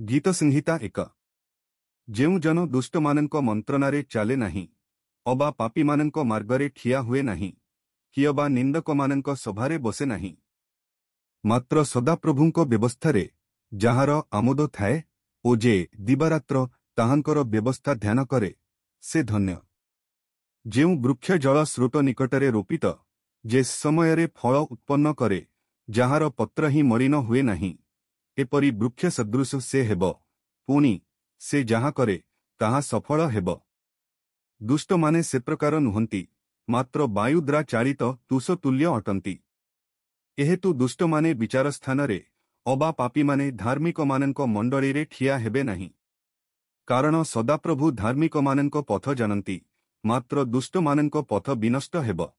गीत संहिता 1 जेउ जन दुष्टमानंक मंत्रणारे चाले नहीं अबा पापीमानंक मार्गरे ठिया हुए नहीं कियबा निंदकमानंक सभारे बसे नहीं मात्र सदाप्रभुंक व्यवस्थारे जहार आमोद थाए ओ जे दिबारात्र ताहांकर व्यवस्था ध्यान करे से धन्य। जेउ वृक्ष जल स्रोत निकटरे रोपित जे समयरे फल उत्पन्न करे जहार पत्र ही मलिन हुए नहीं एपरी वृक्ष सदृश से हेब पुणी से जहा करे ताहा सफल हेब। दुष्ट माने से प्रकार नुहंती मात्र वायुद्रा चालित तुषतुल्य अटंती। एहेतु दुष्ट माने विचार स्थान रे अबा पापी माने धार्मिक मानंक मंडली रे ठिया हेबे नहीं। कारण सदाप्रभु धार्मिक मानंक पथ जानती मात्र दुष्ट मानंक पथ विनष्ट हेब।